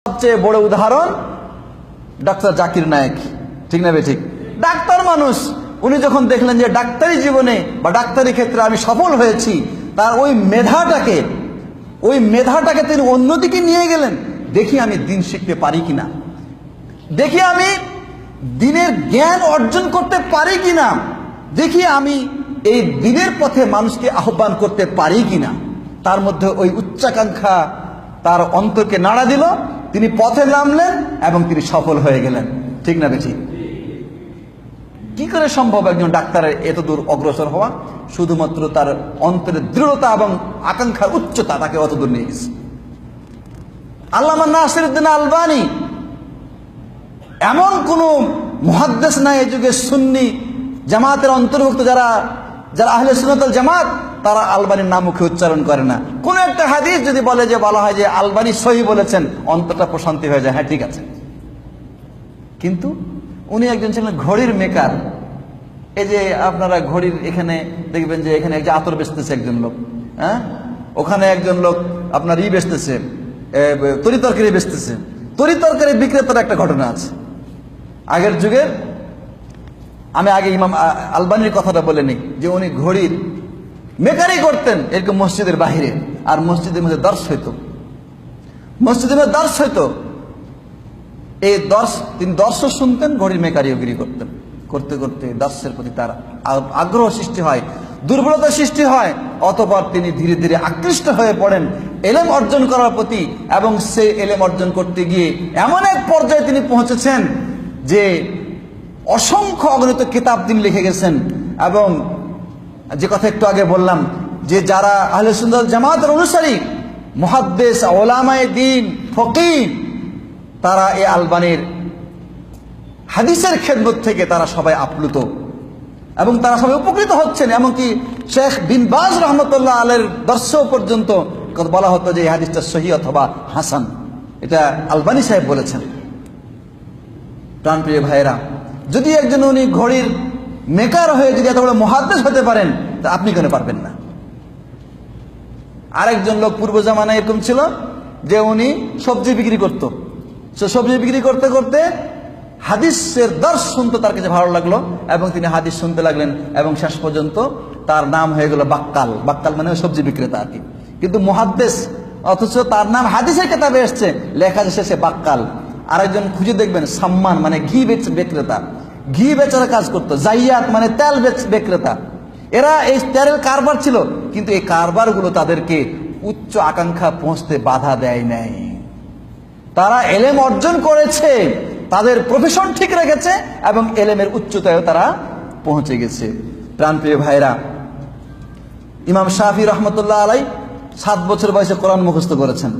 সবচেয়ে বড় উদাহরণ ডাক্তার জাকির নায়েক, ঠিক না ঠিক? ডাক্তার মানুষ, উনি যখন দেখলেন যে ডাক্তারি জীবনে বা ডাক্তারি ক্ষেত্রে আমি সফল হয়েছি, তার ওই মেধাটাকে তিনি অন্যদিকে নিয়ে গেলেন। দেখি আমি দিন শিখতে পারি কিনা, দেখি আমি দিনের জ্ঞান অর্জন করতে পারি কিনা, দেখি আমি এই দিনের পথে মানুষকে আহ্বান করতে পারি কিনা। তার মধ্যে ওই উচ্চাকাঙ্ক্ষা তার অন্তরকে নাড়া দিল, তিনি পথে নামলেন এবং তিনি সফল হয়ে গেলেন, ঠিক না বেঠিক? কি করে সম্ভব একজন ডাক্তারের এত দূর অগ্রসর হওয়া? শুধুমাত্র তার অন্তরের দৃঢ়তা এবং আকাঙ্ক্ষার উচ্চতা তাকে অত দূর নিয়ে গেছে। আল্লামা নাসিরউদ্দিন আলবানী এমন কোন মুহাদ্দিস নাই এই যুগে সুন্নি জামাতের অন্তর্ভুক্ত যারা আহলে সুন্নাত ওয়াল জামাত, তারা আলবানীর নাম মুখে উচ্চারণ করে না। কোন একটা হাদিস যদি বলা হয় যে আলবানী সহি বলেছেন, অন্তরটা প্রশান্তি হয়ে যায়, হ্যাঁ ঠিক আছে। কিন্তু উনি একজন ছিলেন ঘড়ির মেকার। এই যে আপনারা ঘড়ির এখানে দেখবেন যে এখানে একটা আতর বেচতেছে একজন লোক, হ্যাঁ, ওখানে একজন লোক আপনার বেচতেছে, তরিতরকারি বেচতেছে। তরিতরকারি বিক্রেতার একটা ঘটনা আছে আগের যুগের। আমি আগে ইমাম আলবানীর কথাটা বলে নিই যে উনি ঘড়ির মেকারি করতেন এরকম মসজিদের বাহিরে, আর মসজিদের মধ্যে দর্শ হইতো, মসজিদের মধ্যে দর্শ হইতো। এই তিনি দর্শ শুনতেন, ঘড়ির মেকারিগিরি করতেন। করতে করতে দর্শের প্রতি তার আগ্রহ সৃষ্টি হয়, দুর্বলতা সৃষ্টি হয়। অতঃপর তিনি ধীরে ধীরে আকৃষ্ট হয়ে পড়েন এলেম অর্জন করার প্রতি, এবং সেই এলেম অর্জন করতে গিয়ে এমন এক পর্যায়ে তিনি পৌঁছেছেন যে অসংখ্য অগণিত কিতাব তিনি লিখে গেছেন। এবং যে কথা একটু আগে বললাম যে যারা আহলে সুন্নাত ওয়াল জামাতের অনুসারী, মুহাদ্দিস, উলামায়ে দ্বীন, ফকিহ, তারা এই আলবানীর হাদিসের খেদমত থেকে তারা সবাই আপ্লুত এবং তারা সবাই উপকৃত হচ্ছেন। এমনকি শেখ বিন বাজ রহমতুল্লাহ আলাইহির দর্শ পর্যন্ত বলা হতো যে এই হাদিসটা সহি অথবা হাসান, এটা আলবানী সাহেব বলেছেন। প্রাণপ্রিয় ভাইয়েরা, যদি একজন উনি ঘড়ির মেকার হয়ে যদি এত বড় মুহাদ্দিস হতে পারেন, তা আপনি কেন পারবেন না? আরেকজন লোক পূর্ব জামানায় এরকম ছিল যে উনি সবজি বিক্রি করত। সবজি বিক্রি করতে করতে হাদিসের দর্শ শুনতে তার কাছে ভালো লাগলো এবং তিনি হাদিস শুনতে লাগলেন, এবং শেষ পর্যন্ত তার নাম হয়ে গেল বাক্কাল। বাক্কাল মানে সবজি বিক্রেতা আর কি, কিন্তু মুহাদ্দিস, অথচ তার নাম হাদিসের কিতাবে এসেছে, লেখা আছে সে বাক্কাল। আরেকজন খুঁজে দেখবেন সাম্মান মানে ঘি বিক্রেতা, ঘি বেচার কাজ করতো। জাইয়াত মানে তেল বিক্রেতা। এরা এই তেলের কারবার ছিল, কিন্তু এই কারবারগুলো তাদেরকে উচ্চ আকাঙ্ক্ষা পৌঁছতে বাধা দেয় নাই। তারা এলেম অর্জন করেছে, তাদের প্রফেশন ঠিক রেখেছে এবং এলেমের উচ্চতায়ও তারা পৌঁছে গেছে। প্রাণপ্রিয় ভাইরা, ইমাম শাফি রহমতুল্লাহ আলাই 7 বছর বয়সে কোরআন মুখস্থ করেছেন।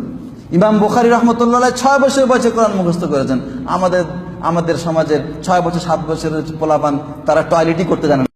ইমাম বুখারী রহমতুল্লাহ আলাই 6 বছর বয়সে কোরআন মুখস্থ করেছেন। আমাদের সমাজের 6 বছর 7 বছরের পোলাপান তারা টয়লেটই করতে জানে না।